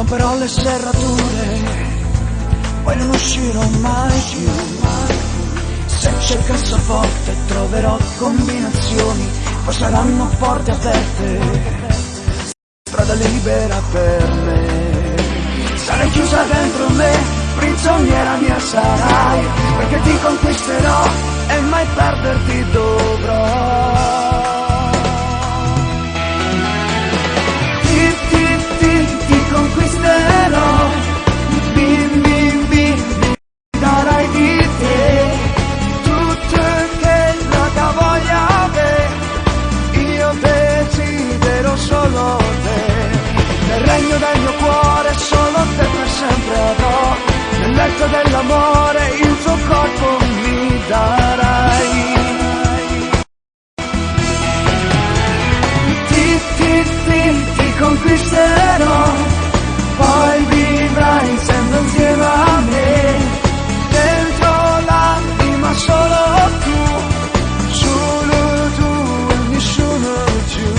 romperò le serrature, poi non uscirò mai più. Se c'è il cassaforte troverò combinazioni, poi saranno porte aperte, strada libera per me. Sarai chiusa dentro me, prigioniera mia sarai, perché ti conquisterò e mai perderti dovrò. Ti conquisterò, mi darai di te tutto che la voglia avere, io desidero solo te, nel regno del mio cuore solo te per sempre avrò, nel letto dell'amore il tuo corpo mi darai. Ti conquisterò, poi vivrai sempre insieme a me, dentro l'anima solo tu, solo tu e nessuno giù.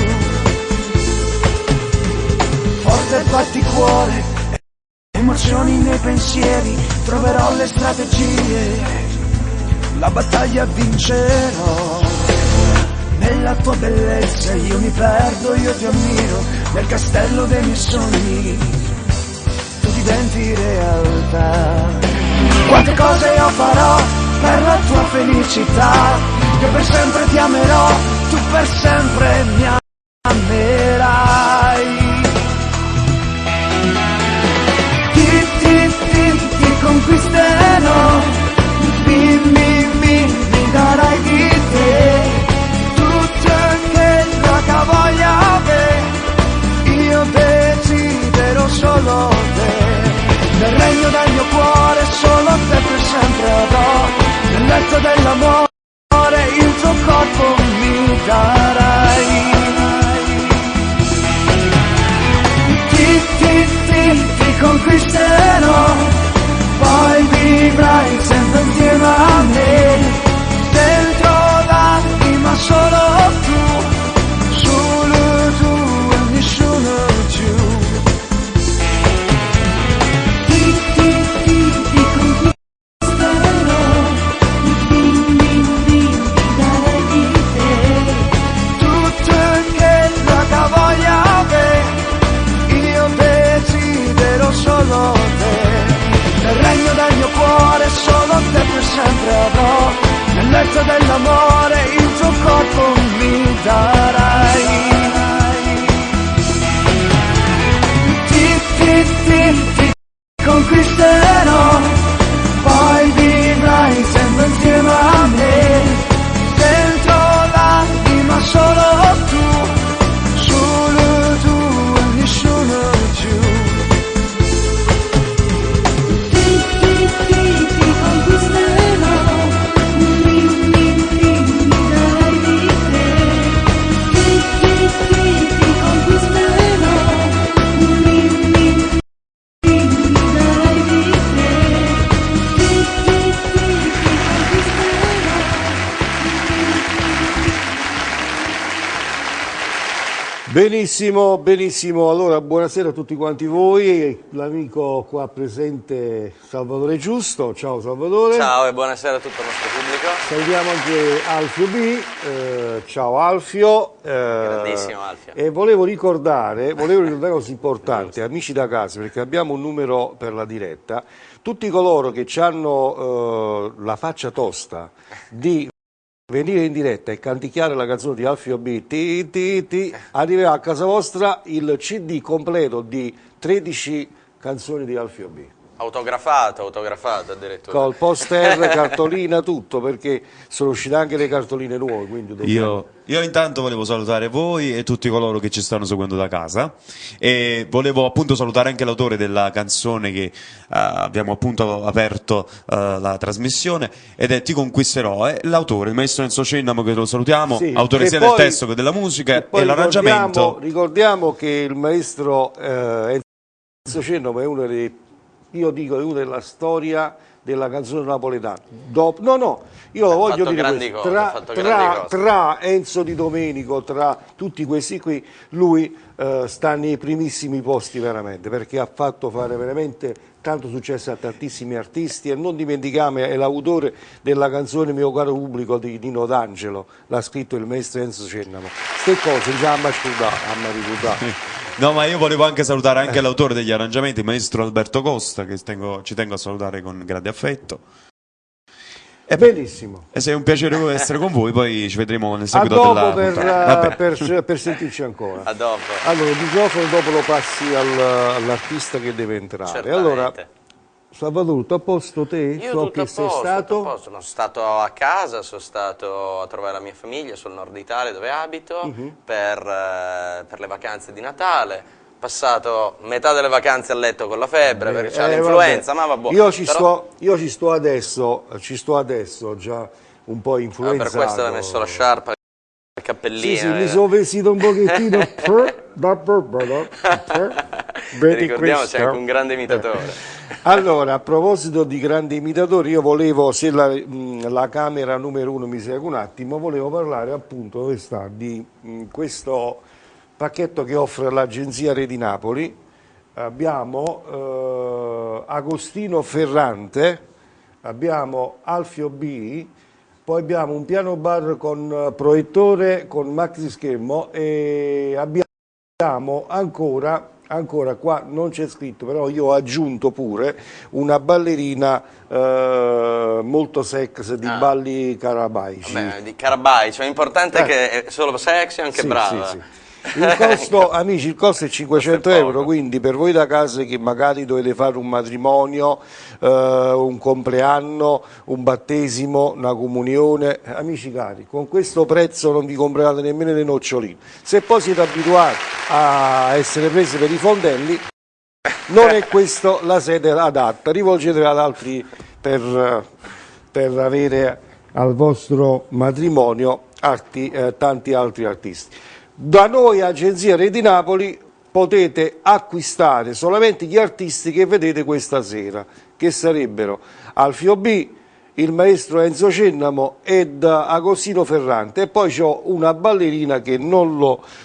Forte batti cuore, emozioni nei pensieri, troverò le strategie, la battaglia vincerò. Nella tua bellezza io mi perdo, io ti ammiro, nel castello dei miei sogni tu diventi realtà. Quante cose io farò per la tua felicità, io per sempre ti amerò, tu per sempre mi amerai. Ti conquisterò, mi darai di te che voglia avere, io desidero solo te, nel regno del mio cuore solo te per sempre avrò, nel letto dell'amore il tuo corpo mi darai. Ti conquisterò, poi vivrai sempre insieme a me, dentro l'anima solo tu, solo tu e nessuno giù. Ti conquisterò, mi darai di te tutto che la voglia avere, io desidero solo te, nel regno del mio cuore solo te per sempre avrò, nel letto dell'amore il tuo corpo mi darai. Ti conquisterò, poi vivrai sempre insieme a me, dentro l'anima solo tu, solo tu e nessuno giù. Ti conquisterò, mi darai di te, ti conquisterò, mi darai di Benissimo, benissimo. Allora, buonasera a tutti quanti voi. L'amico qua presente Salvatore Giusto. Ciao Salvatore. Ciao e buonasera a tutto il nostro pubblico. Salutiamo anche Alfio B. Ciao Alfio. Grandissimo Alfio. E volevo ricordare una cosa importante, amici da casa, perché abbiamo un numero per la diretta. Tutti coloro che hanno la faccia tosta di venire in diretta e canticchiare la canzone di Alfio B, arriverà a casa vostra il CD completo di 13 canzoni di Alfio B. Autografato addirittura. Col poster, cartolina, tutto, perché sono uscite anche le cartoline nuove. Quindi io intanto volevo salutare voi e tutti coloro che ci stanno seguendo da casa e volevo appunto salutare anche l'autore della canzone che abbiamo appunto aperto la trasmissione, ed è Ti conquisterò, l'autore, il maestro Enzo Cennamo, che lo salutiamo, sì, autore sia del testo che della musica e l'arrangiamento. Ricordiamo che il maestro Enzo Cennamo è uno dei, io dico, è uno della storia della canzone napoletana. Io lo voglio dire questo. Tra Enzo Di Domenico, tra tutti questi qui, lui sta nei primissimi posti veramente, perché ha fatto fare veramente tanto successo a tantissimi artisti, e non dimentichiamo è l'autore della canzone Mio caro pubblico di Nino D'Angelo, l'ha scritto il maestro Enzo Cennamo. Queste cose già mi ricordato. No, ma io volevo anche salutare anche l'autore degli arrangiamenti, il maestro Alberto Costa, che ci tengo a salutare con grande affetto. È bellissimo. E se è un piacere essere con voi, poi ci vedremo nel A seguito dopo della puntata. per sentirci ancora. A dopo. Allora, il microfono dopo lo passi all'artista che deve entrare. Certamente. Allora, Salvatore, tutto a posto te? Io So tutto che a sei posto, stato. tutto a posto. Sono stato a casa, sono stato a trovare la mia famiglia sul nord Italia dove abito per le vacanze di Natale. Passato metà delle vacanze a letto con la febbre perché c'è l'influenza, ma vabbè. Io ci sto adesso, già un po' influenzato. Per questo hai messo la sciarpa, il cappellino. Sì, mi sono vestito un pochettino. Ricordiamo, sei anche un grande imitatore. Allora, a proposito di grandi imitatori, io volevo, se la camera numero 1 mi segue un attimo, volevo parlare appunto di questo pacchetto che offre l'agenzia Re di Napoli. Abbiamo Agostino Ferrante, abbiamo Alfio B, poi abbiamo un piano bar con proiettore, con maxi schermo, e abbiamo ancora qua non c'è scritto, però io ho aggiunto pure una ballerina molto sexy di balli carabaici. Vabbè, di Carabai, cioè è importante che è solo sexy e anche brava. Sì. Il costo, amici, il costo è 500 euro, quindi per voi da casa che magari dovete fare un matrimonio, un compleanno, un battesimo, una comunione, amici cari, con questo prezzo non vi comprate nemmeno le noccioline. Se poi siete abituati a essere presi per i fondelli, non è questa la sede adatta, rivolgetevi ad altri per avere al vostro matrimonio tanti altri artisti. Da noi, Agenzia Re di Napoli, potete acquistare solamente gli artisti che vedete questa sera, che sarebbero Alfio B, il maestro Enzo Cennamo ed Agostino Ferrante, e poi c'ho una ballerina che non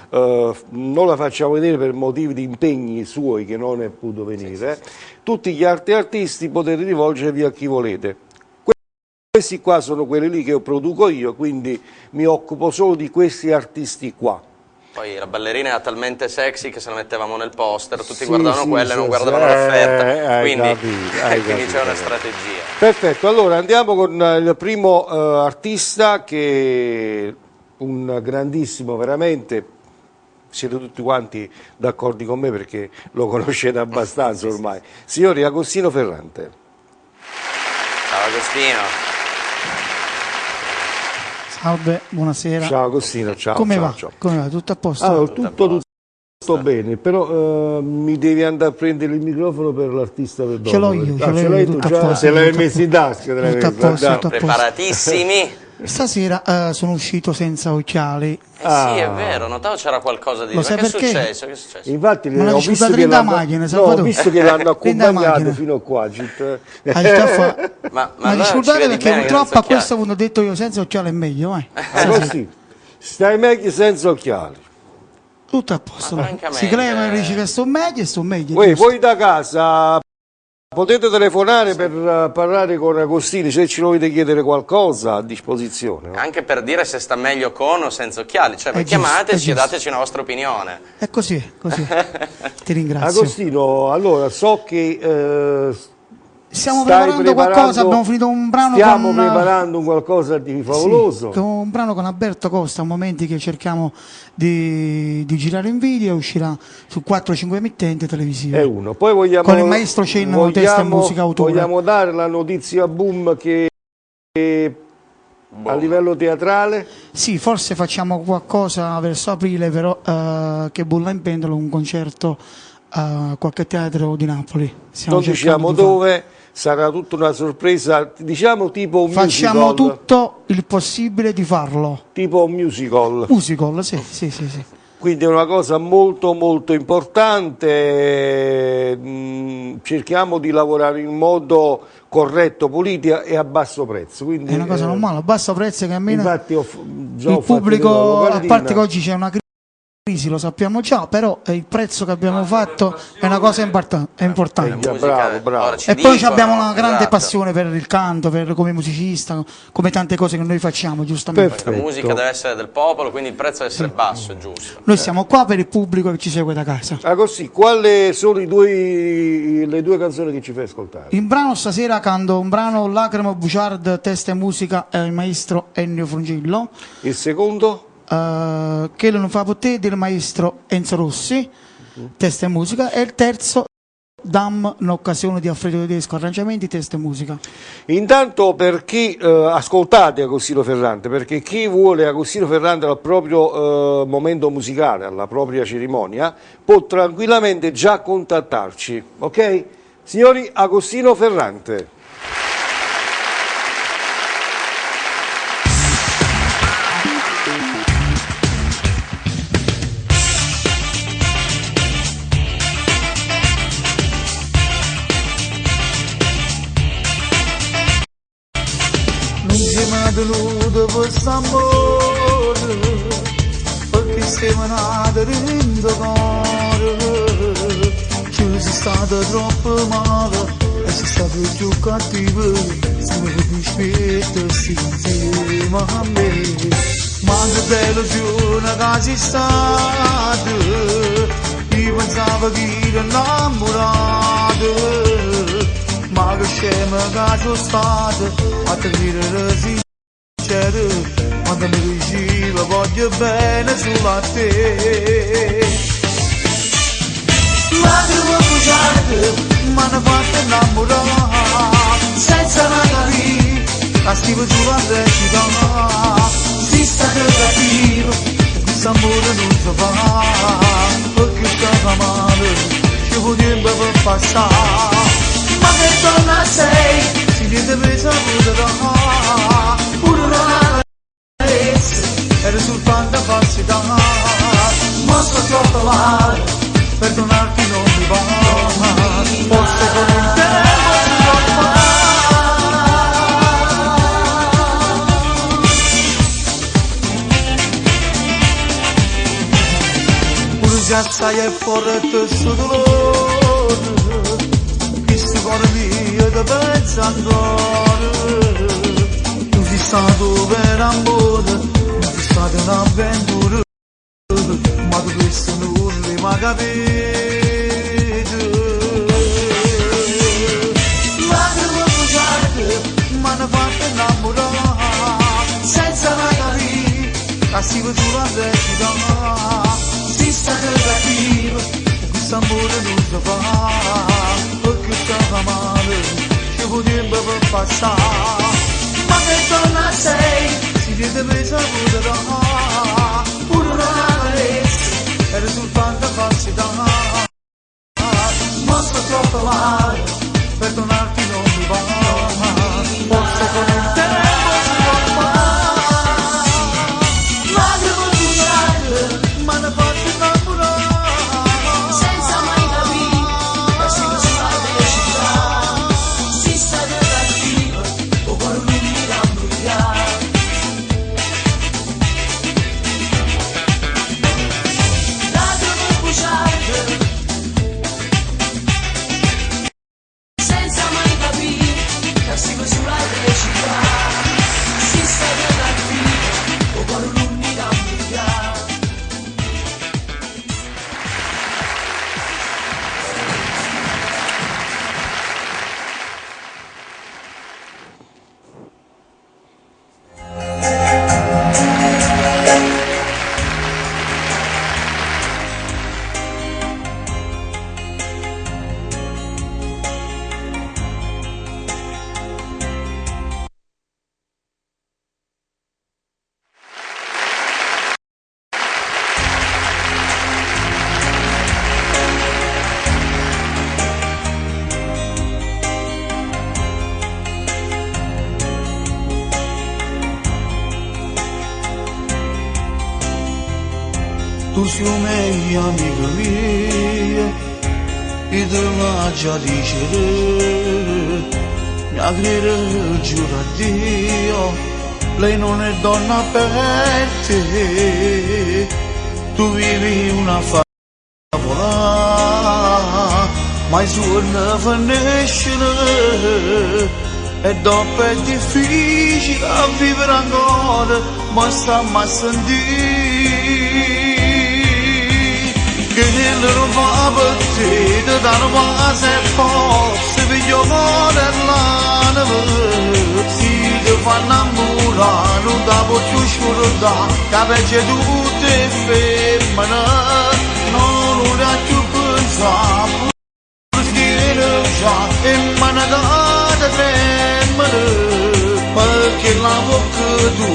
la facciamo vedere per motivi di impegni suoi, che non è potuto venire. Tutti gli altri artisti potete rivolgervi a chi volete. Questi qua sono quelli lì che produco io, quindi mi occupo solo di questi artisti qua. Poi la ballerina era talmente sexy che se la mettevamo nel poster, tutti guardavano quella e non guardavano l'offerta, quindi c'è una strategia. Perfetto, allora andiamo con il primo artista, che è un grandissimo veramente, siete tutti quanti d'accordo con me perché lo conoscete abbastanza ormai. Signori, Agostino Ferrante. Ciao Agostino. Salve, buonasera. Ciao Agostino, ciao. Come va? Ciao. Come va? Tutto a posto? Allora, tutto bene, però mi devi andare a prendere il microfono per l'artista del dopo. Ce l'ho io, ce l'hai tu già? Se l'hai messo in tasca, tutto a posto. Preparatissimi. Stasera sono uscito senza occhiali. Sì, è vero, notavo c'era qualcosa di... Lo sai che è perché? successo? Che è successo? Infatti Me l'ha ho vissuta visto che Trinda l'hanno macchina, no, Salvatore. ho visto che l'hanno Trinda accompagnato macchina. fino a qua. Ma Ma allora ci scusate vedi perché bene purtroppo senza a questo occhiali. punto ho detto io senza occhiali è meglio. Così, stai meglio senza occhiali. Tutto a posto. Ma francamente- Si crea e dice che sto meglio. Voi, giusto? voi da casa potete telefonare per parlare con Agostini, se ci volete chiedere qualcosa a disposizione. No? Anche per dire se sta meglio con o senza occhiali, cioè È chiamateci giusto, e è giusto. dateci una vostra opinione. È così. Ti ringrazio. Agostino, allora so che Stiamo stai preparando qualcosa, abbiamo finito un brano stiamo con... preparando un qualcosa di favoloso. Sì, un brano con Alberto Costa, momenti che cerchiamo di girare in video, uscirà su 4-5 emittenti televisive. È uno. Poi vogliamo, Con il maestro Cennamo, testa e musica autore. Vogliamo dare la notizia boom che a livello teatrale? Sì, forse facciamo qualcosa verso aprile, però che bolla in pentola, un concerto a qualche teatro di Napoli. Stiamo Non diciamo cercando di dove, sarà tutta una sorpresa, diciamo tipo un facciamo musical. tutto il possibile di farlo. Tipo un musical. Musical, sì. Quindi è una cosa molto molto importante, cerchiamo di lavorare in modo corretto, pulito e a basso prezzo. Quindi, È una cosa normale, a basso prezzo che almeno infatti già ho il fatto vedere la pubblico, a locandina. parte che oggi c'è una crisi, lo sappiamo già, però il prezzo che abbiamo fatto è una cosa importante. Bravo, bravo. Ora ci E poi dicono, abbiamo una grande esatto. passione per il canto, come musicista, come tante cose che noi facciamo, giustamente. Perfetto. La musica deve essere del popolo, quindi il prezzo deve essere basso, giusto. Noi siamo qua per il pubblico che ci segue da casa. Ah, così, quali sono le due canzoni che ci fai ascoltare? Il brano stasera canto un brano Lacrimo Bugiard, testa e musica il maestro Ennio Frungillo, Il secondo? che non fa per te del maestro Enzo Rossi, testa e musica, e il terzo Dam in occasione di Alfredo Tedesco, arrangiamenti, testa e musica. Intanto per chi ascoltate Agostino Ferrante, perché chi vuole Agostino Ferrante al proprio momento musicale, alla propria cerimonia, può tranquillamente già contattarci, ok? Signori, Agostino Ferrante. Non sei mai deluso per quest'amore, perché siamo nati in cuore. Ci sei stato troppo male e sei stato più cattivo. Se mi dispetto sì, insieme a me. Ma che delusione che sei stato, io pensavo che ero innamorato. Ma che scema che sono stato a te dire sincero, quando mi diceva voglio bene solo a te. Lacrime bugiarde mi hanno fatto innamorare, senza mai capire, la scrivo sulla recita. Si sta cattivo, questo amore non si fa, perché stava male, ci potrebbe per passare. Ma che donna sei, si vede presa pure pure una carezza, era soltanto falsità. Ma sto troppo male, perdonarti non mi va, forse con il tempo si può fare. Pure se assai è forte sto dolore, cuore mio ti penso ancora. Tu sei stato per amore, non sei stata un'avventura, ma tu questo non l'hai mai capito. Lacrime bugiarde mi hanno fatto innamorare, senza mai capire, cattivo sulla recita. Si sta cattivo, questo amore non si fa, stava male, ci potrebbe per passare. Ma che donna sei, si vede presa pure una carezza, era soltanto falsità. Ma sto troppo male, perdonarti non mi va, forse con il tempo si può fare. Lacrime bugiarde mi hanno fatto innamorare, senza mai capire, passivo sulla recita. Si sta cattivo, o cuore non mi dà bruciare. Lacrime bugiarde, senza mai capire, passivo sulla recita. Si sta cattivo, o cuore non mi dà bruciare. Tu sei meglio amica mia, e te l'ho già dice, mia credere giuro a Dio, lei non è donna per te. tu vivi una favola, ma il giorno finisce e dopo è difficile a vivere ancora, ma sta a sentire che non va per te, da non va se forse veglio cuore l'anima, si ti fa innamorare, non da posso scordare, capisce tutte femmine, non lo più pensare, pure già, e managata tremere, perché la bocca tu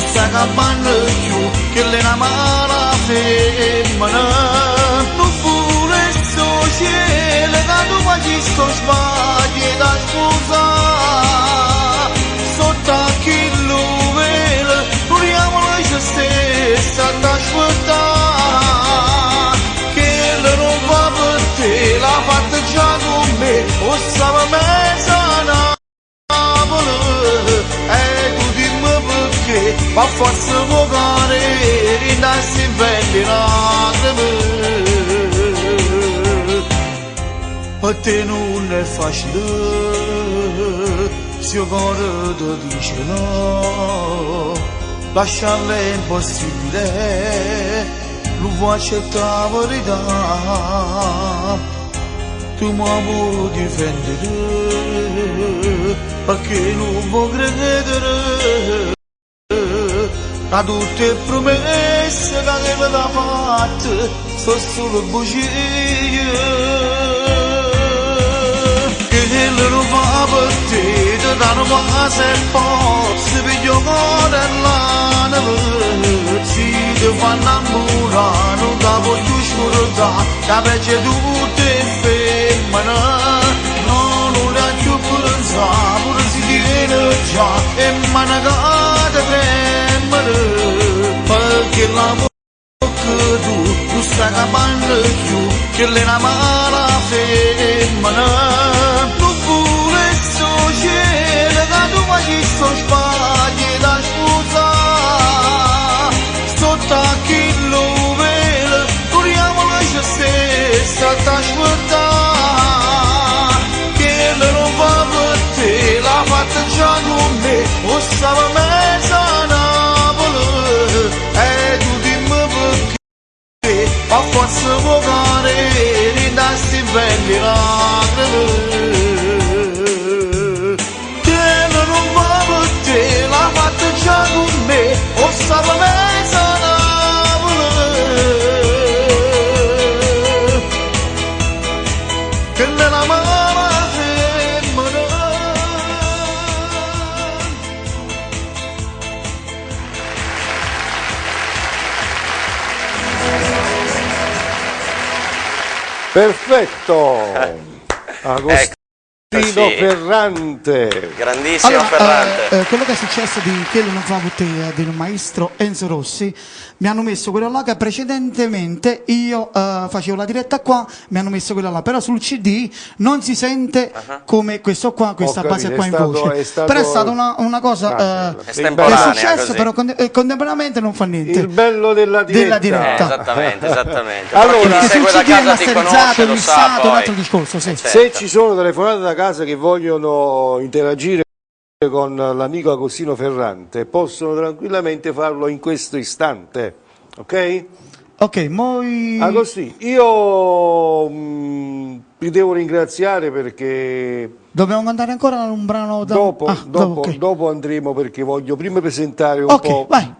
stai campando più, che le una mala femmina. Ci sto sbagli da scusa sotto a chi lo vede proviamo noi se stessa da ascoltare che la non va per te l'ha fatta già con me o stava mezza Napoli e tu dimmi perché ma forse vocare rinassi in belli lacrime. A te non è facile, se il cuore ti dice no, lasciarla è impossibile, non vuoi accettare la verità, tu mi vuoi difendere, perché non vuoi credere, a tutte le promesse che aveva fatte, sono solo bugie. Non va per te, ti danno va se forse piglio cuore l'anima, si ti fa innamorare, non da voglio scordare, capisce tutte femmine, non lo più pensare, pure si tiene già, e managata tremere, perché la bocca tu stai campando più, che le una mala femmina. Ci sto sbagli da scusa sotto a chi lo vede proviamo noi se stessa da ascoltare che non va per te l'ha fatta già con me o stava mezza Napoli e tu dimmi perché a forza vocare rinassi belli lacrime. Con me, o stava mezza Napoli, che nella mala femmina. Perfetto! Agostino Sì. Ferrante. Grandissimo Ferrante. Quello che è successo di Che non fa bottiglia del maestro Enzo Rossi, mi hanno messo quello là che precedentemente io facevo la diretta qua, mi hanno messo quello là, però sul CD non si sente come questo qua, questa base qua in voce. Però è stata una cosa che è Estemporanea, successo, così. però contemporaneamente non fa niente. Il bello della diretta. Esattamente. Allora, Però chi Perché segue sul da CD è casa ti conosce, masterizzato, lo sa missato, un poi. altro discorso, sì. Certo. Se ci sono telefonate da casa che vogliono interagire con l'amico Agostino Ferrante, possono tranquillamente farlo in questo istante, ok? Ok, moi... Agostino, io vi devo ringraziare perché Dobbiamo andare ancora a un brano da... dopo, ok. dopo andremo, perché voglio prima presentare un Ok, po'. vai.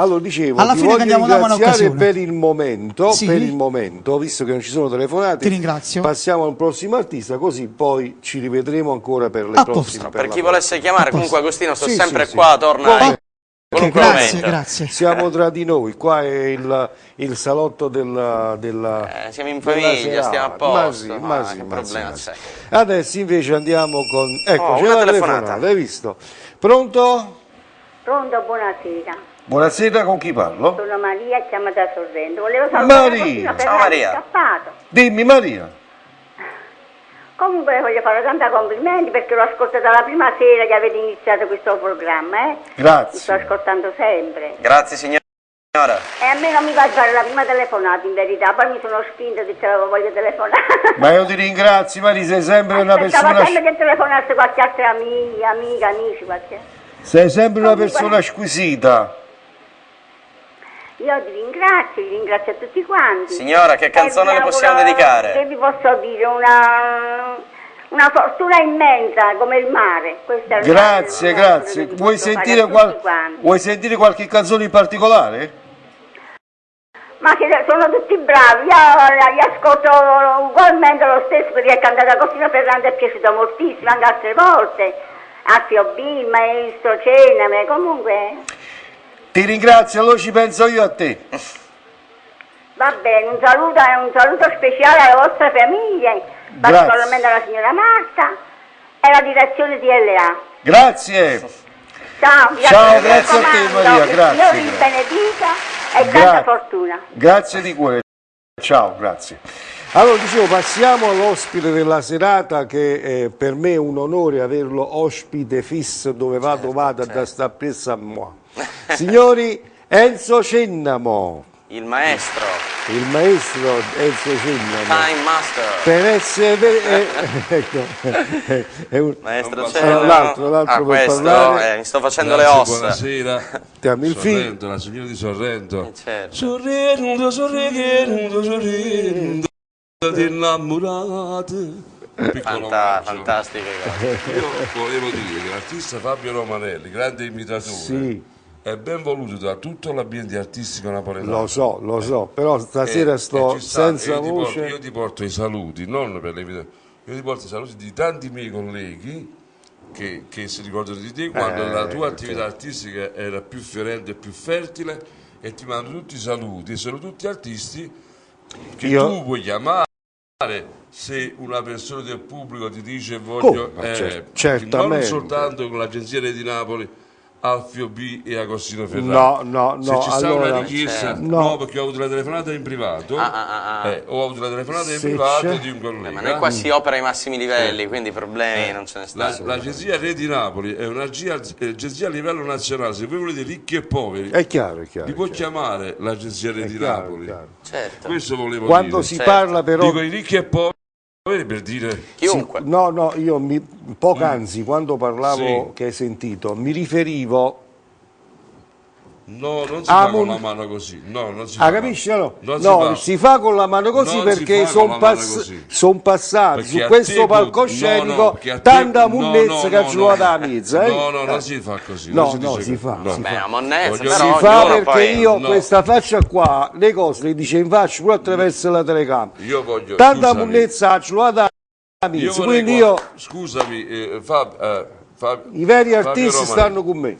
Allora, dicevo, Alla ti fine voglio andiamo da ringraziare un'occasione. per il momento, visto che non ci sono telefonate. Ti ringrazio. Passiamo al prossimo artista, così poi ci rivedremo ancora per le A prossime. posto. Per chi volesse chiamare, A posto. comunque Agostino, sto Sì, sempre sì, qua, sì. torna Come? in qualunque grazie, momento. grazie. Siamo tra di noi, qua è il salotto della Siamo in della famiglia, serata. stiamo a posto. Che problema c'è? Adesso invece andiamo con... Ecco, Oh, c'è una la telefonata. telefonata, hai visto? Pronto? Pronto, buonasera. Buonasera, con chi parlo? Sono Maria, chiamo da Sorrento. Volevo salutare Maria. Agostino Ciao, Ferrante, Maria. scappato. Dimmi Maria. Comunque voglio fare tanti complimenti perché l'ho ascoltato la prima sera che avete iniziato questo programma, Lo sto Grazie. ascoltando sempre. Grazie signora E a me non mi va a fare la prima telefonata, in verità, poi mi sono spinta e ho detto che voglio telefonare. Ma io ti ringrazio, Mari, sei sempre una Pensavo persona... sempre che telefonasse qualche altra amica, amici, qualche... Sei sempre una persona squisita. Io vi ringrazio a tutti quanti. Signora, che canzone le possiamo dedicare? Che vi posso dire, una fortuna immensa come il mare. Questa è Grazie, una grazie. che vi Vuoi posso fare sentire, a tutti quanti. vuoi sentire qualche canzone in particolare? Ma che sono tutti bravi, io li ascolto ugualmente lo stesso, perché è cantata Costina Ferrante, è piaciuta moltissimo, anche altre volte. Alfio B, il maestro Cename, comunque... Ti ringrazio, allora ci penso io a te. Va bene, un saluto speciale alle vostre famiglie, particolarmente alla signora Marta e alla direzione di LA. Grazie. Ciao, Ciao, grazie a te Maria, grazie. Dio vi benedica e tanta fortuna. Grazie di cuore. Ciao, grazie. Allora, dicevo, passiamo all'ospite della serata, che per me è un onore averlo ospite fisso dove vado da sta presa a moi. Signori, Enzo Cennamo. Il maestro. Il maestro Enzo Cennamo. Time Master. Per essere... ecco, Maestro l'altro per questo, parlare. mi sto facendo le ossa. Buonasera. Abbiamo il figlio. Sorrento, la signora di Sorrento. Certo. Sorrento, ti innamorate. Fantastiche cose. Io volevo dire che l'artista Fabio Romanelli, grande imitatore, Sì, è ben voluto da tutto l'ambiente artistico napoletano. lo so, però stasera sto ci sta, senza io ti voce. io ti porto i saluti, non per le imitazioni, io ti porto i saluti di tanti miei colleghi che si ricordano di te quando la tua attività artistica era più fiorente e più fertile, e ti mando tutti i saluti, e sono tutti artisti che tu puoi chiamare se una persona del pubblico ti dice voglio certamente. non soltanto con l'agenzia di Napoli, Alfio B e Agostino Ferrari. No, se ci sta allora, una richiesta, no, perché ho avuto la telefonata in privato, ho avuto la telefonata in Se privato c'è. di un collega. Ma noi qua si opera ai massimi livelli, quindi problemi non ce ne stanno. L'agenzia Re di Napoli è un'agenzia a livello nazionale. Se voi volete ricchi e poveri, È chiaro. vi può chiamare l'agenzia Re di chiaro, Napoli. chiaro. Certo. Questo volevo Quando dire. si Certo. parla però... Dico i ricchi e poveri per dire Chiunque. No, io poc'anzi, quando parlavo, Sì. che hai sentito, mi riferivo... no, non si fa con la mano così. No, non si fa. capisci? No, Non no, si fa con la mano così Non perché si fa con la mano così. sono passati Perché su a questo te palcoscenico perché a te- tanta munnezza che ha giocato la mezza. No, non si fa così. No, non no, dice si che- fa, no. si Beh, fa. la monnezza, Voglio però Si dire- fa ognuno perché poi... io no. questa faccia qua, le cose le dice in faccia pure attraverso la telecamera. Io voglio Tanta scusami, munnezza ha giocato la io mezza, vorrei quindi io, scusami, i veri Fabio artisti Romanelli, stanno con me.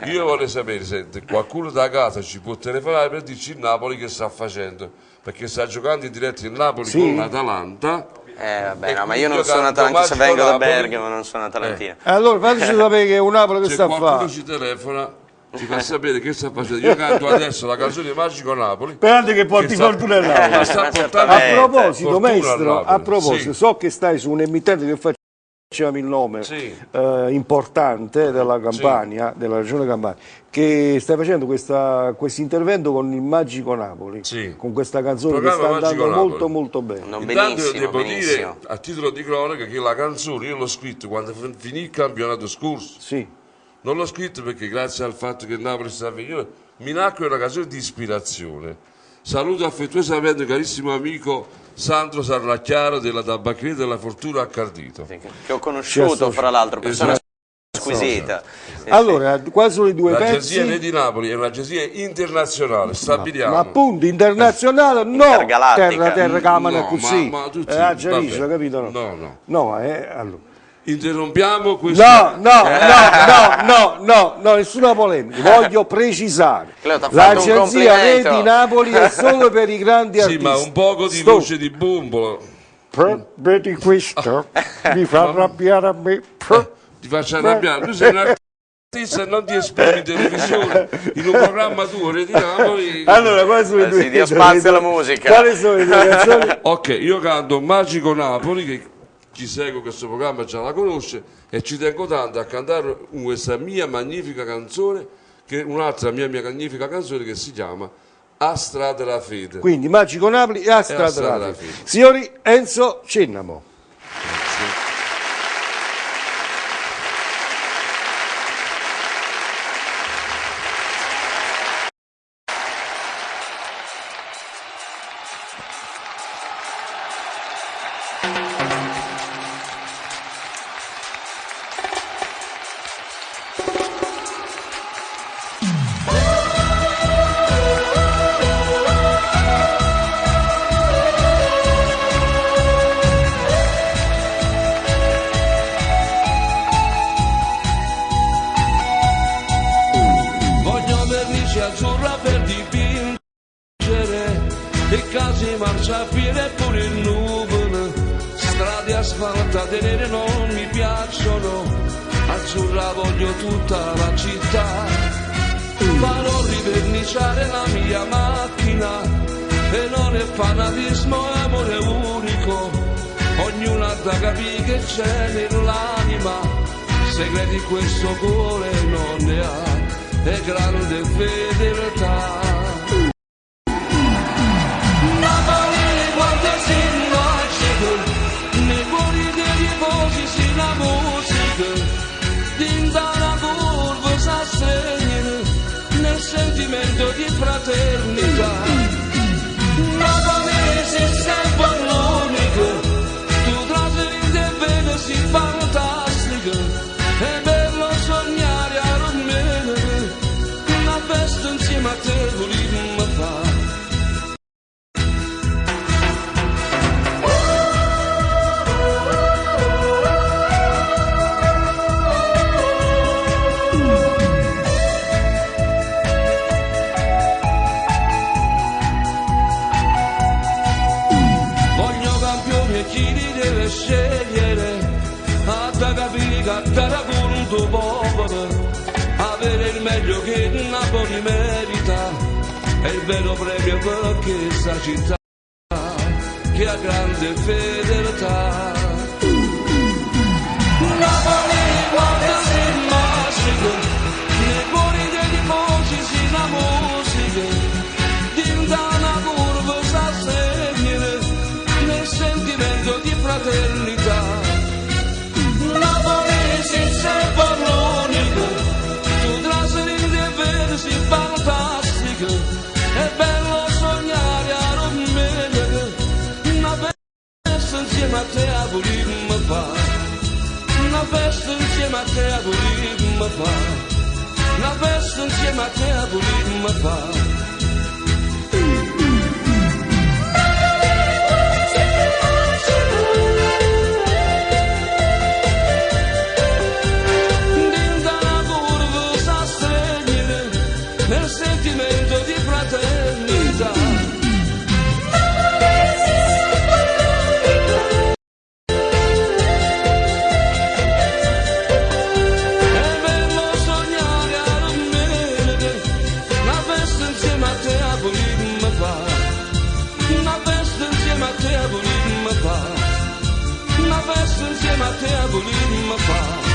Io vorrei sapere se qualcuno da casa ci può telefonare per dirci il Napoli che sta facendo, perché sta giocando in diretta il Napoli Sì. con l'Atalanta. vabbè, E no, ma quindi io non io sono canto atalantino, se Magico vengo da Napoli. Bergamo non sono atalantino. Allora fateci sapere che è un Napoli che Se sta a qualcuno fare. ci telefona ci fa sapere che sta facendo. Io canto adesso la canzone Magico Napoli. Sperando che porti Che sta- fortuna al Napoli. ma sta Ma portando A certamente. proposito, fortuna al maestro, Napoli. a proposito, Sì. so che stai su un emittente che facciamo il nome Sì. importante della Campania, della regione Campania, che stai facendo questo intervento con il Magico Napoli, Sì. con questa canzone che Programma sta Magico andando Napoli. molto bene. Non Intanto io benissimo, devo benissimo. dire a titolo di cronaca che la canzone io l'ho scritta quando finì il campionato scorso. Sì. Non l'ho scritto perché grazie al fatto che il Napoli sta venendo mi nacque una canzone di ispirazione. Saluto affettuosamente il carissimo amico Sandro Sarracchiaro della tabaccheria della Fortuna a Cardito. Che ho conosciuto, fra l'altro, persona squisita. Sì, Allora, quali sono i due L'agenzia Re pezzi? di Napoli è un'agenzia internazionale, stabiliamo. Ma appunto, internazionale, no, Intergalattica. terra camana No, così. ma tutti- Giarisce, vabbè. capito? No. No, allora. Interrompiamo questa... No, nessuna polemica. Voglio precisare. Cleo, t'ha fatto un L'agenzia Re complimento. di Napoli è solo per i grandi Sì, artisti. ma un poco di Stop. voce di bombolo. Vedi questo? Mi fa arrabbiare a me. Ti faccio arrabbiare. Tu sei un artista e non ti esprimi in televisione, in un programma tuo, Re di Napoli. Allora, quali sono i due sì, dia spazio alla musica. Quali sono le due canzoni? Ok, io canto Magico Napoli, che chi segue questo programma già la conosce, e ci tengo tanto a cantare questa mia magnifica canzone che è un'altra mia magnifica canzone che si chiama A Strada della Fede. Quindi Magico Napoli e A Strada Strada della della Fede. Fede. Signori, Enzo Cennamo. Voglio vernice azzurra per dipingere e case marciapiede e pure il nuvole, strade asfaltate nere non mi piacciono, azzurra voglio tutta la città. Farò riverniciare la mia macchina e non è fanatismo, è amore unico, ognuno ha da capire che c'è nell'anima, segreti questo cuore non ne ha, è grande fedeltà. Napoli quando si nasce, nei cuori dei tifosi si la musica, dinda una curva s'assegna, nel sentimento di fraternità. Napoli si sempre l'unico, tu trasferite e vedi si fantastica, è bello sognare a Romeo, una festa insieme a te volimmo fare. Voglio campione e chi li deve scegliere, a da capire che da punto povero, avere il meglio che Napoli merita, è il vero premio per questa città che ha grande fedeltà. Napoli quando si massica, nei cuori dei tifosi si la musica, dinda una curva s'assegna, nel sentimento di fraternità. Napoli si sempre l'unico, tu trasferiti e vedi si fantastica, è bello sognare a Romeo, una festa insieme a te a volimmo fare, una festa insieme a te a volimmo fare, una festa insieme a te a volimmo fare. Dinda una curva s'assegna, nel sentimento di fraternità. È bello sognare a Romeo, una festa insieme a te a volimmo fare, una festa insieme a te a volimmo fare, una festa insieme a te a volimmo fare.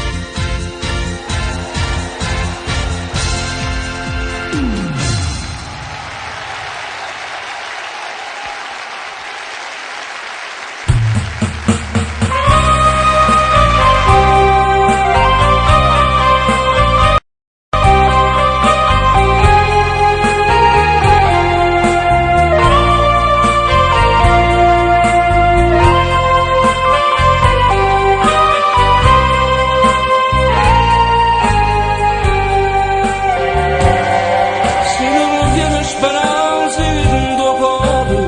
Se non tiene speranze in tuo cuore,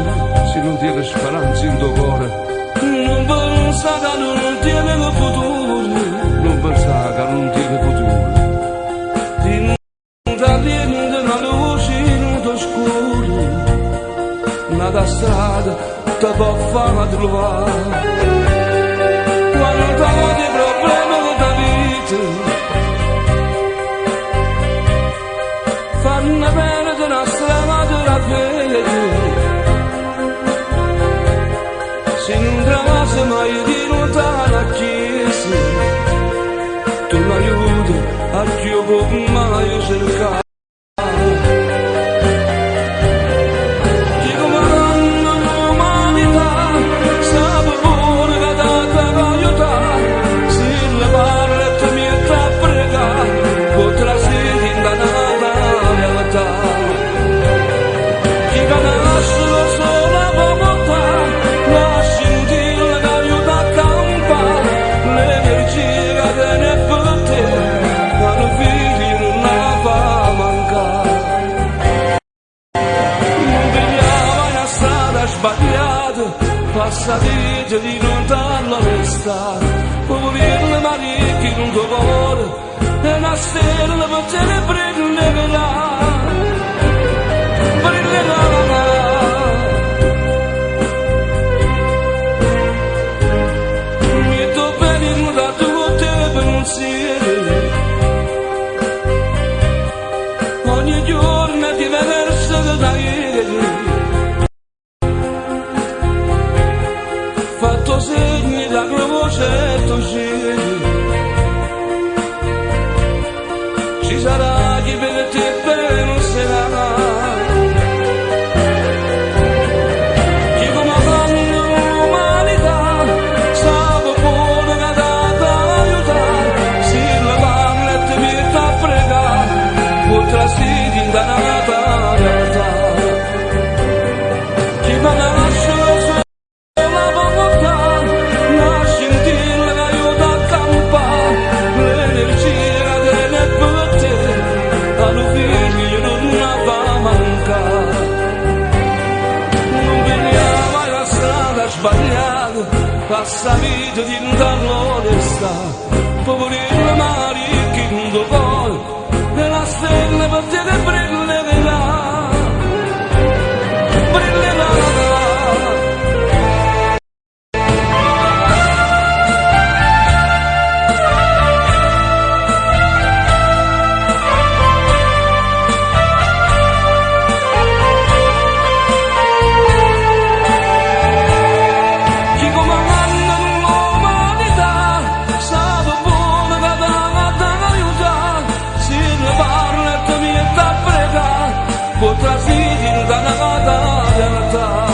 se non tiene speranze in tuo cuore, non pensa che non tiene futuro, non pensa che non tiene futuro. Ti viene una luce in tuo scuro, una strada ti può far trovare. Quando hai problemi della vita, fanno perdere una strada della fede, se non trovasse mai di lontano a chiesa, tu l'aiuti a chi io può mai cercare. stella per te brillerà, brillerà. Mi to bene da tutte pensieri, ogni giorno è diverso da ieri. Fatto segni da croce tu ci sarà chi per te penserà, chi comandando l'umanità sa buono che data aiutare, se la parla e ti mette a fregare, potrà si dindanata realtà, chi va a lasciare la volontà, la scintilla che aiuta a campare, l'energia che ne per te, allo figlio non va a mancare. Non veniamo mai la strada sbagliata, passa vita di l'onestà, poverino ma ricchi poi, e la stella per te che brillerà, brillerà. Chi comanda l'umanità sa buono che dà aiutare, se ne parla e ti mette a pregare, potrà finire da una realtà.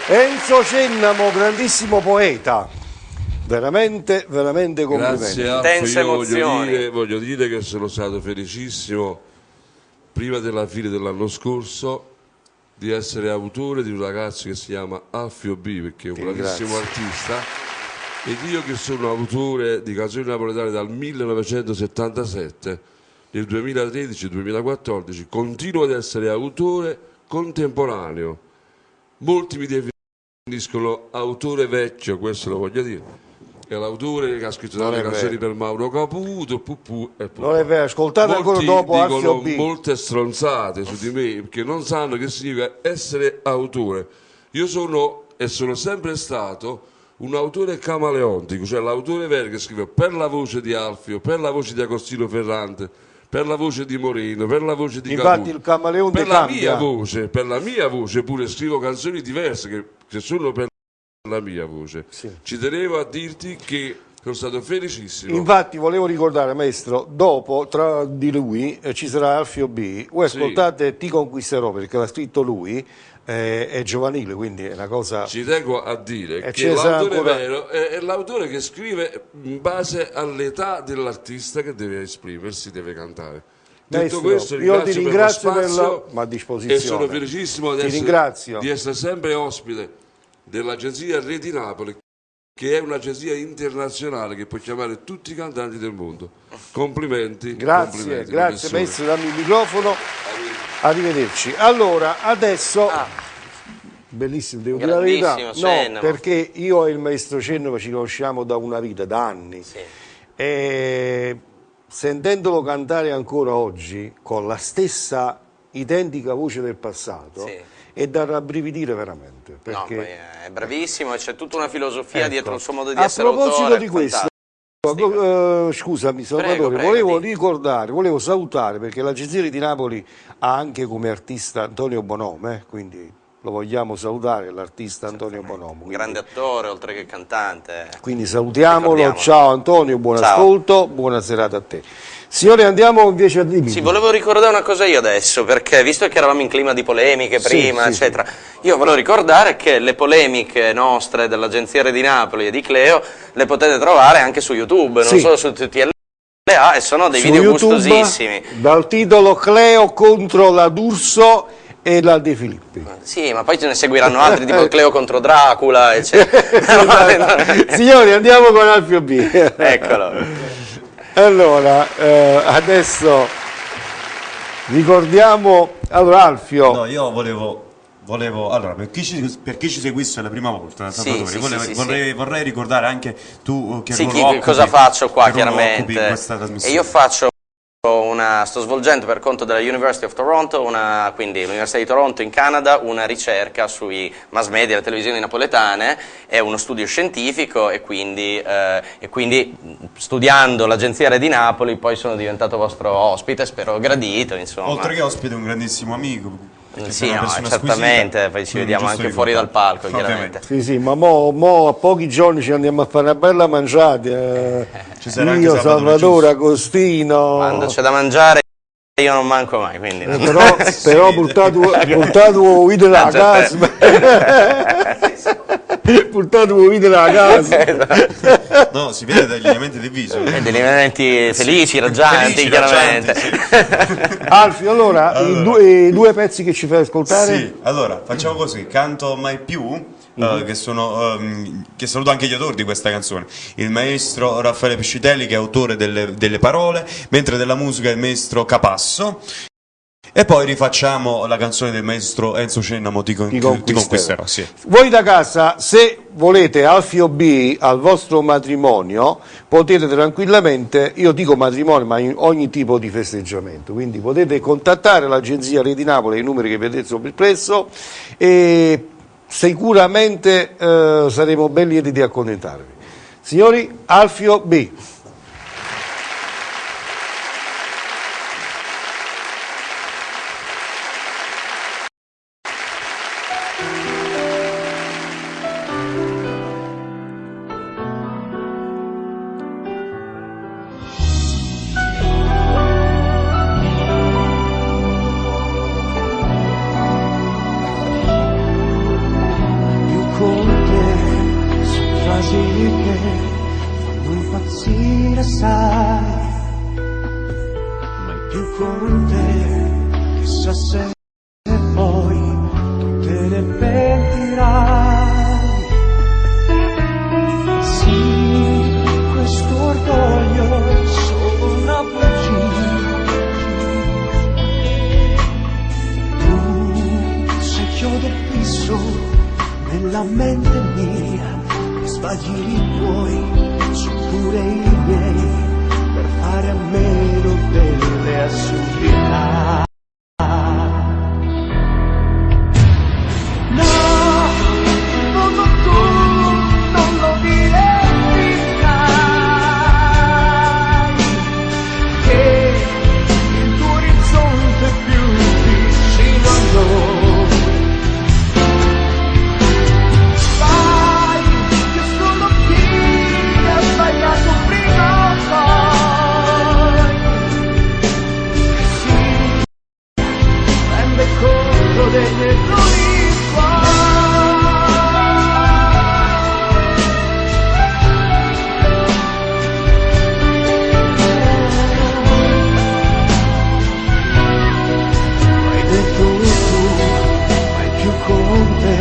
Enzo Cennamo, grandissimo poeta, veramente, veramente complimenti. Grazie Alfio, Intense io emozioni. voglio dire che sono stato felicissimo prima della fine dell'anno scorso di essere autore di un ragazzo che si chiama Alfio B, perché è un grandissimo artista, ed io che sono autore di canzoni napoletane dal 1977, nel 2013-2014 continuo ad essere autore contemporaneo. Molti mi definiscono autore vecchio, questo lo voglio dire. È l'autore che ha scritto Non tante è canzoni vero. per Mauro Caputo, Pupù e Pupù. Non è vero, ascoltate ancora Molti dopo Alfio dicono B. molte stronzate su di me perché non sanno che significa essere autore. Io sono e sono sempre stato un autore camaleontico, cioè l'autore vero che scrive per la voce di Alfio, per la voce di Agostino Ferrante, per la voce di Moreno, per la voce di Infatti Caputo, il camaleonte per la cambia. per la mia voce pure scrivo canzoni diverse che sono per la mia voce. Sì. Ci tenevo a dirti che sono stato felicissimo. Infatti volevo ricordare, maestro, dopo tra di lui ci sarà Alfio B. Voi Sì. ascoltate Ti conquisterò perché l'ha scritto lui, è giovanile, quindi è una cosa. Ci tengo a dire E che ce ne sarà l'autore ancora- vero è l'autore che scrive in base all'età dell'artista che deve esprimersi, deve cantare. Maestro, Detto questo, io ti ringrazio per lo per spazio ma a disposizione. e sono felicissimo Ti ringrazio. di essere sempre ospite dell'agenzia Re di Napoli, che è un'agenzia internazionale che può chiamare tutti i cantanti del mondo. Complimenti. Grazie, complimenti, grazie professore. maestro, dammi il microfono. Arrivederci. Allora, adesso bellissimo, devo dire la verità. Grandissimo No, Cennamo. perché io e il maestro Cennamo ci conosciamo da una vita, da anni. Sì. E sentendolo cantare ancora oggi con la stessa identica voce del passato Sì. è da rabbrividire veramente. No, Perché, poi è bravissimo e c'è tutta una filosofia ecco, dietro il suo modo di a essere proposito autore. di questo, fantastico. scusami Salvatore, Prego, volevo volevo salutare perché l'agenzia di Napoli ha anche come artista Antonio Bonome, quindi lo vogliamo salutare, l'artista Antonio Bonomo. Un grande attore, oltre che cantante. Quindi salutiamolo, Ricordiamolo. ciao Antonio, buon Ciao. ascolto, buona serata a te. Signore, andiamo invece a Dimmi. Sì, volevo ricordare una cosa io adesso, perché visto che eravamo in clima di polemiche prima, sì, eccetera, io volevo ricordare che le polemiche nostre dell'Agenzia Re di Napoli e di Cleo le potete trovare anche su YouTube, non Sì. solo su TTLA, e sono dei Su video YouTube, gustosissimi. dal titolo Cleo contro la D'Urso e la De Filippi. Sì, ma poi ce ne seguiranno altri, tipo Cleo contro Dracula, eccetera. Signori, andiamo con Alfio B. Eccolo. Allora, adesso ricordiamo, allora Alfio, No, io volevo allora, per chi ci seguisse la prima volta, Sì, Salvatore, sì, vorrei ricordare anche tu che Sì, ruolo occupi, cosa faccio qua, che ruolo occupi in chiaramente. questa E trasmissione. io sto svolgendo per conto della University of Toronto, quindi l'Università di Toronto in Canada, una ricerca sui mass media e le televisioni napoletane, è uno studio scientifico e quindi studiando l'Agenzia Re di Napoli poi sono diventato vostro ospite, spero gradito, insomma. Oltre che ospite, un grandissimo amico. perché Sì, sei una no, persona certamente, squisita, poi ci quindi vediamo giusto anche fuori dal ricordare. palco, chiaramente. sì, ma mo a pochi giorni ci andiamo a fare una bella mangiata. Ci sarà anche Io, Salvatore Salvatore, Giusto. Agostino. Quando c'è da mangiare io non manco mai, quindi no. Però portato video della casa. Portato video della casa. No, si vede dagli elementi del viso. Degli elementi felici, raggianti, Felici, chiaramente. raggianti, Alfio, allora, i due pezzi che ci fai ascoltare? Sì, allora, facciamo così, canto Mai Più, che saluto anche gli autori di questa canzone, il maestro Raffaele Piscitelli, che è autore delle parole, mentre della musica il maestro Capasso, e poi rifacciamo la canzone del maestro Enzo Cennamo, Ti conquisterò. Sì. Voi da casa, se volete Alfio B al vostro matrimonio, potete tranquillamente, io dico matrimonio, ma in ogni tipo di festeggiamento, quindi potete contattare l'Agenzia Re di Napoli, i numeri che vedete sopra il prezzo, e sicuramente saremo ben lieti di accontentarvi. Signori, Alfio B. Più con te su frasi che fanno impazzire, sai, mai più con te, chissà se poi tu te ne pentirai. Sì, questo orgoglio è solo una bugia. Tu sei chiodo fisso nella mente mia, e sbagli i tuoi, sono pure i miei, per fare a meno delle assurdità. No, tu non lo dimenticherai, che il tuo orizzonte è più vicino a noi. Sai che sono chi ha sbagliato prima o poi. Sì, rende conto degli errori suoi. Hai detto tu, mai più con te,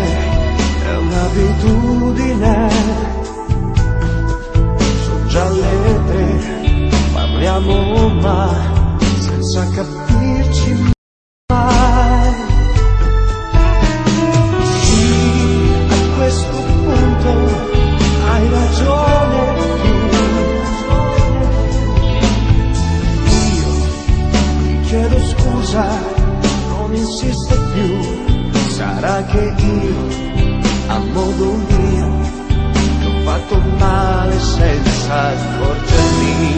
è un'abitudine. Sono già le 3, parliamo ma senza capirci mai. Sì, a questo punto hai ragione tu. Io ti chiedo scusa, non insisto più, sarà che io, a modo mio, ti ho fatto male senza accorgermi.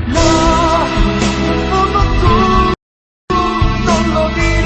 No, tu non lo dire.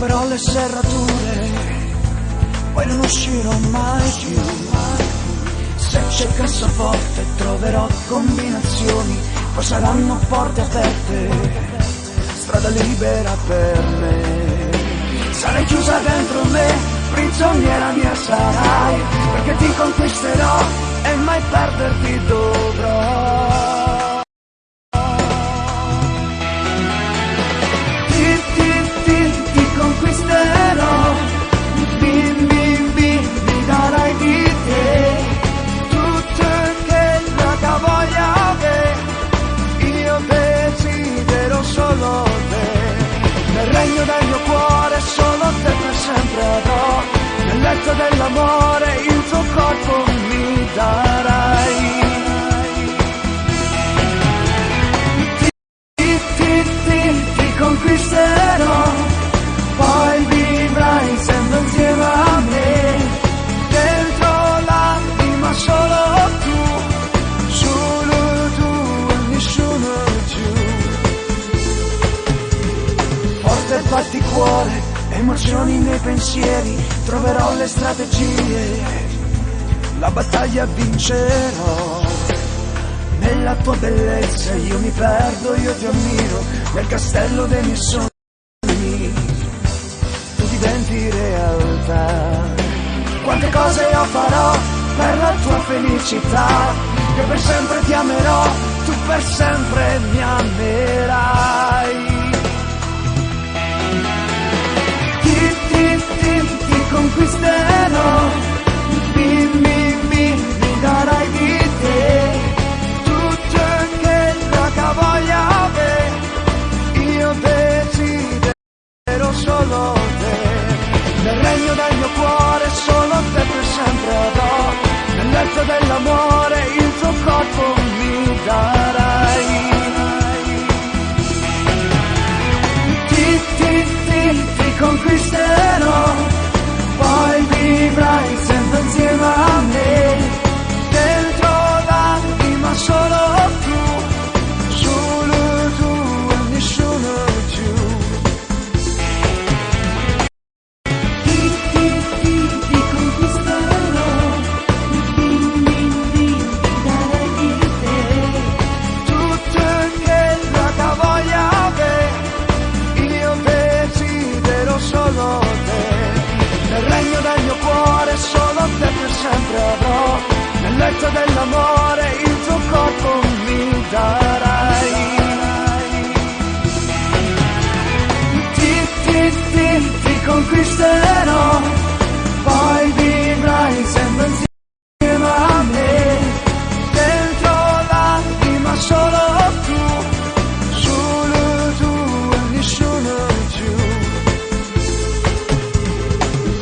romperò le serrature, poi non uscirò mai più. Se c'è cassaforte troverò combinazioni, poi saranno porte aperte, strada libera per me. Sarai chiusa dentro me, prigioniera mia sarai, perché ti conquisterò e mai perderti dovrò. Ti conquisterò, mi darai di te tutto che la voglia avere, io desidero solo te, nel regno del mio cuore solo te per sempre avrò, nel letto dell'amore il tuo corpo mi darai. Ti conquisterò, poi vivrai sempre insieme a me, dentro l'anima solo tu, solo tu e nessuno giù. Forte batti cuore, emozioni nei pensieri, troverò le strategie, la battaglia vincerò. Nella tua bellezza io mi perdo, io ti ammiro, nel castello dei miei sogni tu diventi realtà. Quante cose io farò per la tua felicità, che per sempre ti amerò, tu per sempre mi amerai. Ti conquisterò, mi darai di te tutto che la voglia avere, io desidero solo te, nel regno del mio cuore solo te per sempre avrò, nel letto dell'amore il tuo corpo mi darai. Ti conquisterò, poi vivrai sempre insieme a me, dentro l'anima solo tu, solo tu e nessuno giù. Ti conquisterò, mi darai di te tutto che la voglia avere, io desidero solo te, nel regno del mio cuore solo te per sempre avrò, nel letto dell'amore il tuo corpo mi darai. Ti conquisterò, poi vivrai sempre insieme a me, dentro l'anima solo tu, solo tu e nessuno giù.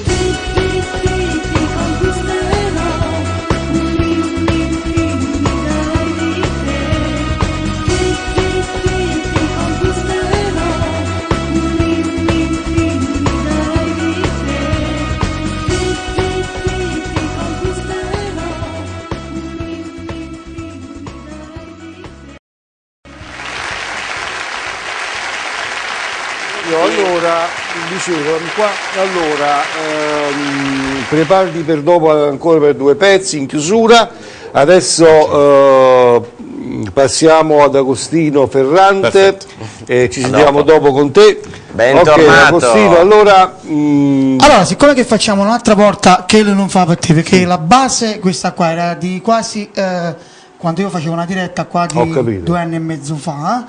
Ti conquisterò, mi darai di te. Ti conquisterò, mi darai di te. Ti conquisterò, Allora, dicevo, qua, allora, preparati per dopo ancora per due pezzi in chiusura. Adesso passiamo ad Agostino Ferrante e ci sentiamo dopo con te. Bentornato. Ok, Agostino, allora... Allora, siccome che facciamo un'altra volta che non fa per te, perché la base, questa qua, era di quasi, quando io facevo una diretta qua di 2 anni e mezzo fa,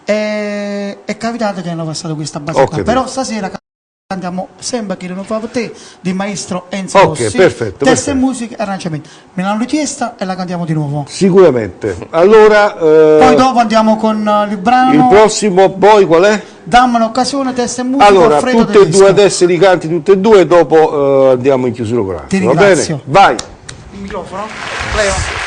è capitato che hanno passato questa base qua, però stasera cantiamo sempre che non fa per te di maestro Enzo Rossi, perfetto, testa e musica e arrangiamento. Me l'hanno richiesta e la cantiamo di nuovo. Sicuramente. Allora... poi dopo andiamo con il brano... Il prossimo poi qual è? Dammi un'occasione, testa e musica. Allora, Alfredo tutte e Tedesco. due adesso li canti tutte e due e dopo andiamo in chiusura con l'altro. Ti Va ringrazio. bene? Vai! Il microfono? Prego.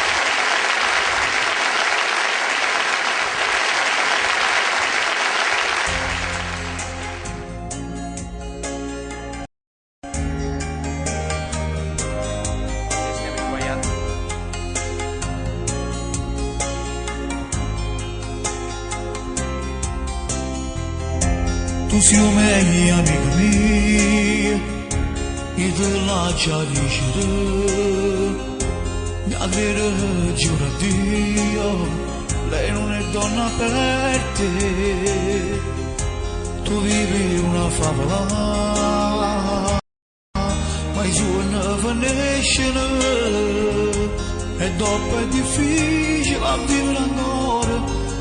Tu siamo meglio amici miei, e te la già dicere, mi avere giuro a Dio, lei non è donna per te, tu vivi una favola, ma i giorni finiscono, e dopo è difficile a vivere ancora,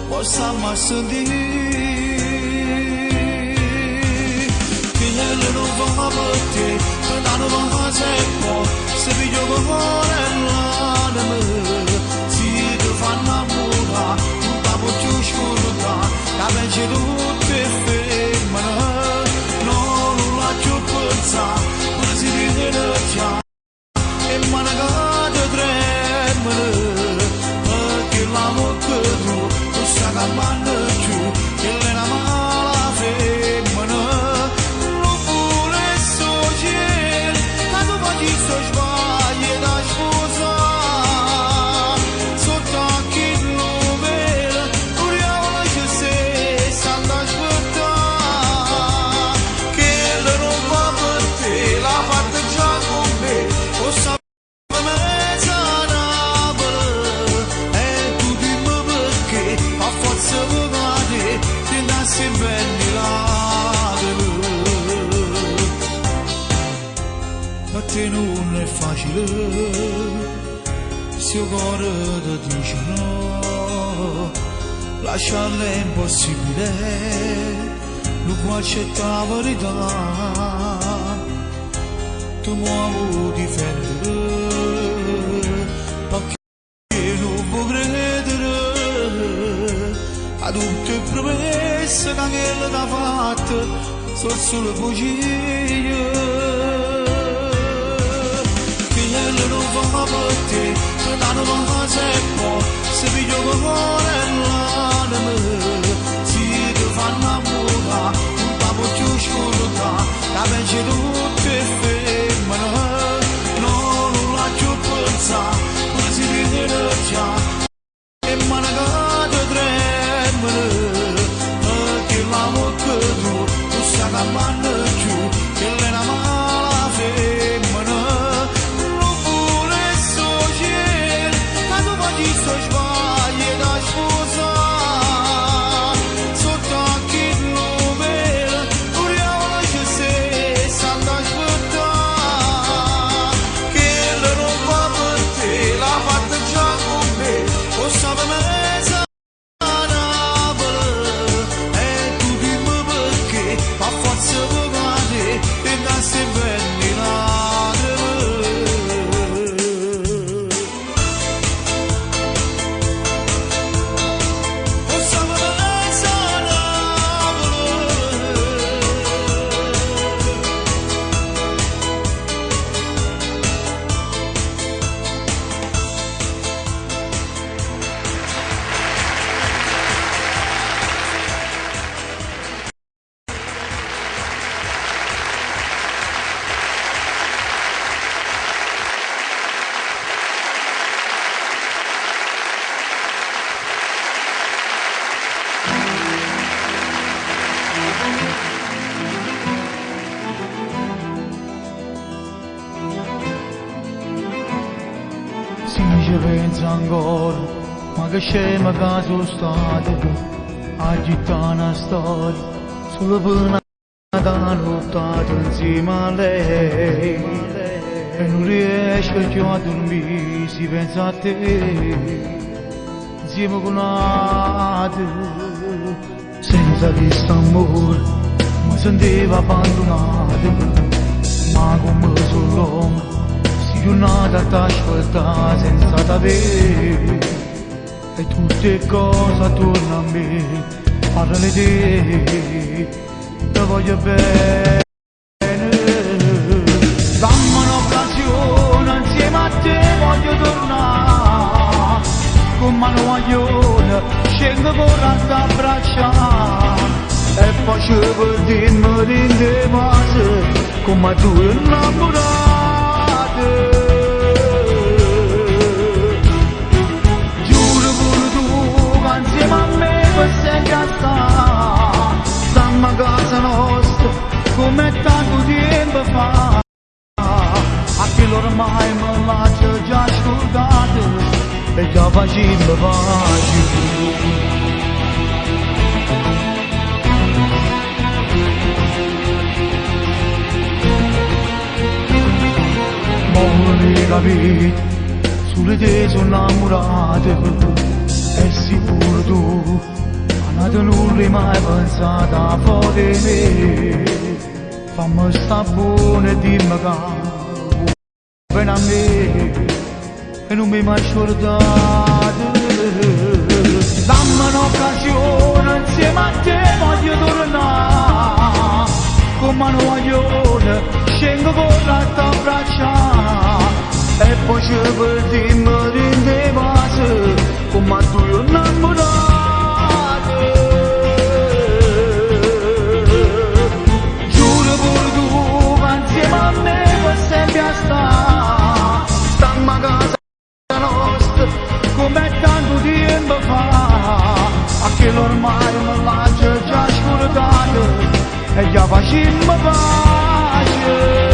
possa mai sentire. Non va per te, non va sempre, se vi gioco cuore l'anima, si ti fanno innamorare, non ti può più scordare, che pensi tutte fermano, non la più pensare, pure si vede già, e manacate tremano, perché l'amore che tu, non sa che vanno giù, che l'è una mala femmina. Sto sbagli da sposare, sotto occhi numeri, uriamo che se stanno aspettare, che le non va per te, la parte già con me, o sapeva mezza Napoli, e tu dimmi perché, a forza vogate, ti nassi belli ladri. Per te non è facile, se il cuore ti dice no, lasciarla è impossibile, non può accettare la verità, tu muovi difendere, perché non può credere, a tutte le promesse che lei ti ha fatto, sono solo bugie. Non va per te, non va sempre, se vi gioco cuore l'anima, si ti fanno innamorare, non ti può più scordare, che pensi tutte fermano, non la più pensare, pure si vede già, e manacate tremano, perché l'amore che tu, non sa che vanno giù, che l'è una mala femmina. Sto sbagli da sposare, sotto occhi numeri, uriamo che se stanno aspettare, che le non va per te, la parte già con me, o sapeva mezza Napoli, e tu dimmi perché, a forza vogate, e nassi belli ladri. Ci penso ancora, ma che scema che sono stato, agitare una storia, solo per una lottato insieme a lei, e non riesco più a dormire, si pensa a te, insieme con un'altra, senza questo amore, mi sentivo abbandonato, ma come sono giornata t'ascolta senza t'avere, e tutte cose attorno a me parlano di te, ti voglio bene, dammi un'occasione insieme a te, voglio tornare con mano maglione, scendo con a abbracciare, e facevo per dirmi di te come tu innamorata. Giuro pure tu che insieme a me per sempre sta, stamma a casa noi fa, a che ormai me l'ha già scordato e già facendo pace. Vorrei capire, sulle te sono innamorato, è sicuro tu, ma non nulla mai pensata fuori di me. Fammi sta buona e dimmi che vieni a me e non mi mai scordato. Dammi un'occasione insieme a te, voglio tornare come una guaglione, scendo con la t'abbraccia e poi ci perdiamo in dei vasi come a due innamorati. Giuro pure tu che insieme a me per sempre a sta, stiamo a casa nostra come tanto tempo fa, a che ormai me l'ha già scordato e già facemmo pace.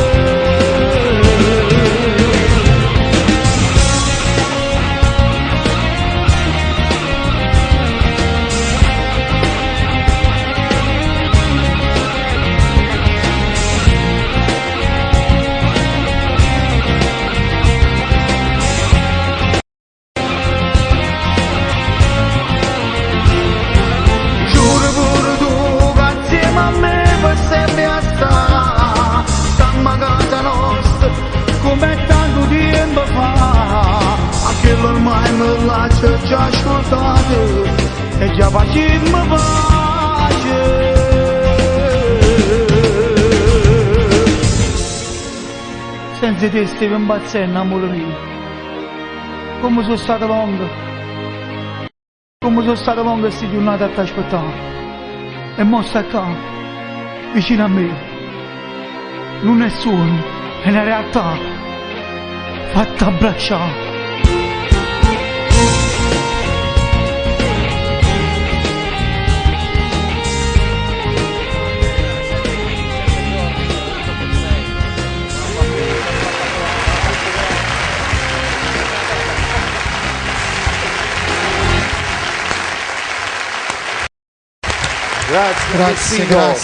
Giuro pure tu che insieme a me per sempre a sta, stiamo a casa nostra come tanto tempo fa, a che ormai me l'ha già scordato e già facemmo pace. Senza te stavo impazzendo, amore mio, come sono stata lunga, come sono stata lunga queste giornate a t'aspettare. E mo sta qua, vicino a me, non è sogno, è una realtà, fatta abbracciare.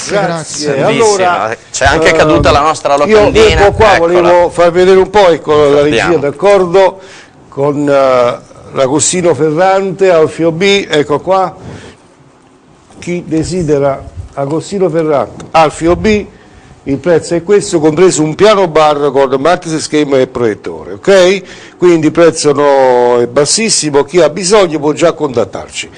Grazie. Allora, c'è anche caduta la nostra locandina. Io ecco qua, eccola. volevo far vedere un po', ecco la regia Andiamo. d'accordo con l'Agostino Ferrante, Alfio B, ecco qua, chi desidera Agostino Ferrante, Alfio B, il prezzo è questo, compreso un piano bar con matrice, schema e proiettore, ok? Quindi il prezzo è bassissimo, chi ha bisogno può già contattarci.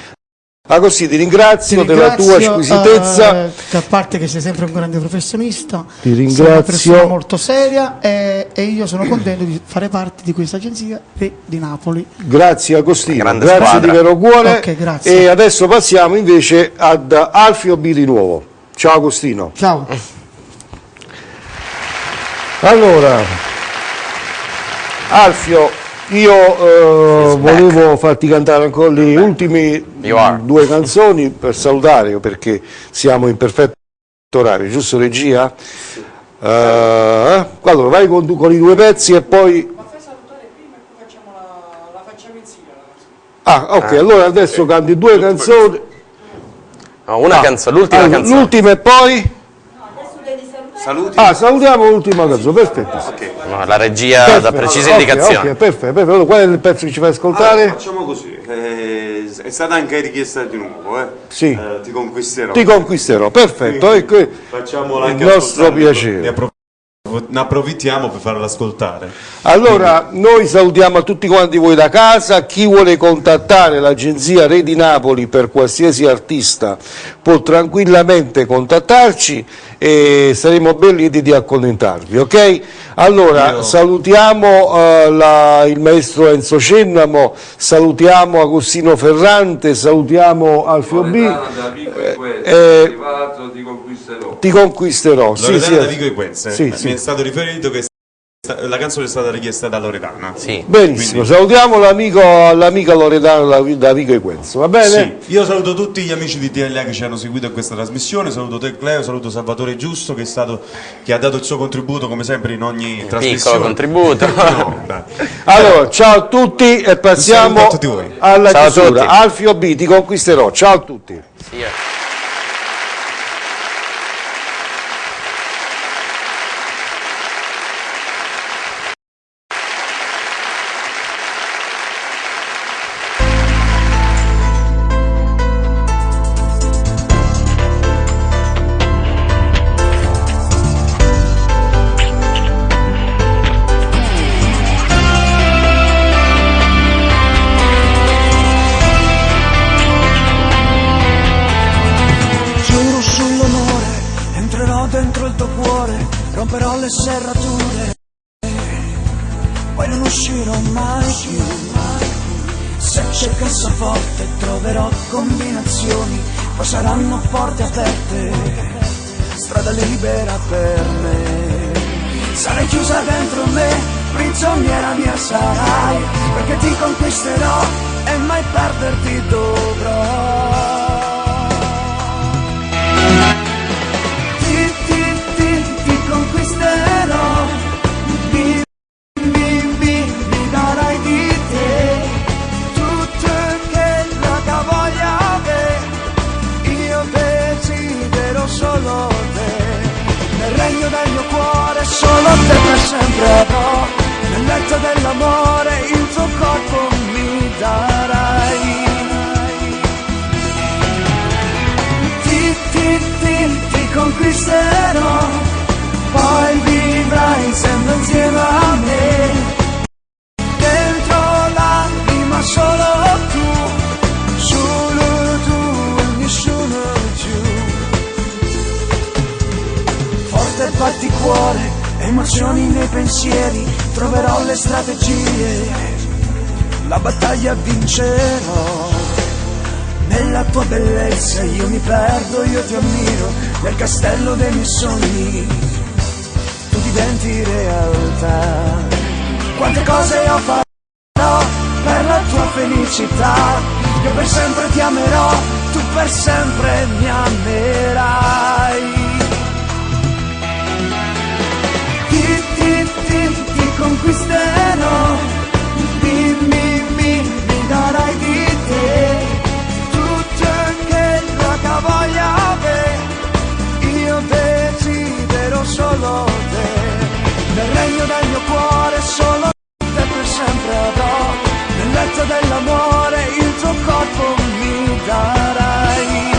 Agostino, ti ringrazio della tua squisitezza. A parte che sei sempre un grande professionista, Ti sei una ringrazio. persona molto seria e io sono contento di fare parte di questa agenzia di Napoli. Grazie Agostino, Grande grazie squadra. di vero cuore. Ok, grazie. E adesso passiamo invece ad Alfio B di nuovo. Ciao Agostino. Ciao. Allora, Alfio, io volevo farti cantare ancora le ultime You are. due canzoni per salutare, perché siamo in perfetto orario, giusto regia? Allora vai con i due pezzi e poi... Ma fai salutare prima e poi la facciamo insieme. Ah, ok, allora adesso canti due canzoni. No, una canzone, l'ultima canzone. L'ultima e poi? Saluti. Ah, salutiamo l'ultima canzone, perfetto. No, la regia dà precise indicazioni. Ok, perfetto. Allora, qual è il pezzo che ci fai ascoltare? Facciamo così, è stata anche richiesta di nuovo, Sì. Ti conquisterò. Ti conquisterò, perfetto. Ecco, Facciamolo il anche nostro ascoltare, piacere. Ne approfittiamo per farla ascoltare. Allora, noi salutiamo a tutti quanti voi da casa, chi vuole contattare l'agenzia Re di Napoli per qualsiasi artista può tranquillamente contattarci e saremo ben lieti di accontentarvi, ok? Allora, salutiamo il maestro Enzo Cennamo, salutiamo Agostino Ferrante, salutiamo Alfio B. Ti conquisterò. Ti conquisterò, sì, Loredana da sì. Vico Equense, Sì, mi sì. è stato riferito che la canzone è stata richiesta da Loredana. Sì. Benissimo, Quindi- salutiamo l'amica Loredana da Vico Equenzo, va bene? Sì, io saluto tutti gli amici di TLA che ci hanno seguito in questa trasmissione, saluto te Cleo, saluto Salvatore Giusto che ha dato il suo contributo come sempre in ogni trasmissione. Piccolo contributo. No, dai. Allora, ciao a tutti e passiamo saluto a tutti voi. alla Ciao a chiusura. tutti. Alfio B, ti conquisterò, ciao a tutti. Sì, Giuro sull'onore, entrerò dentro il tuo cuore, romperò le serrature, poi non uscirò mai più. Se c'è cassaforte troverò combinazioni, poi saranno porte aperte, strada libera per me. Sarai chiusa dentro me, prigioniera mia sarai, perché ti conquisterò e mai perderti dovrò. Ti conquisterò, mi darai di te tutto che la voglia avere, io desidero solo te, nel regno del mio cuore solo te per sempre avrò, nel letto dell'amore il tuo corpo mi darai. Ti conquisterò, poi vivrai sempre insieme a me, dentro l'anima solo tu, solo tu e nessuno giù. Forte batti cuore, emozioni nei pensieri, troverò le strategie, la battaglia vincerò. Nella tua bellezza io mi perdo, io ti ammiro, nel castello dei miei sogni tu diventi realtà. Quante cose io farò per la tua felicità, io per sempre ti amerò, tu per sempre mi amerai. Ti conquisterò, mi darai di te che voglia avere, io desidero solo te, nel regno del mio cuore solo te per sempre avrò, nel letto dell'amore il tuo corpo mi darai.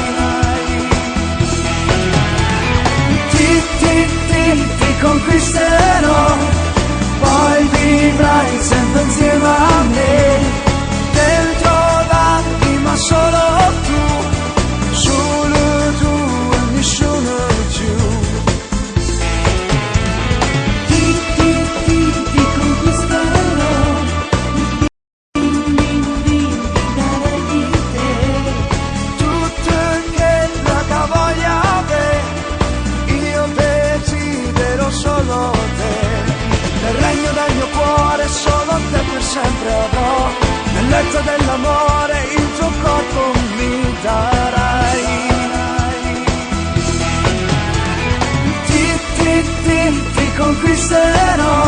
Ti conquisterò, poi vivrai sempre insieme a me, dentro l'anima solo tu, solo tu e nessuno giù. Ti conquisterò, mi darai di te tutto che la voglia avere, io desidero solo te, nel regno del mio cuore solo te per sempre avrò, nel letto dell'amore il tuo corpo mi darai. Ti conquisterò,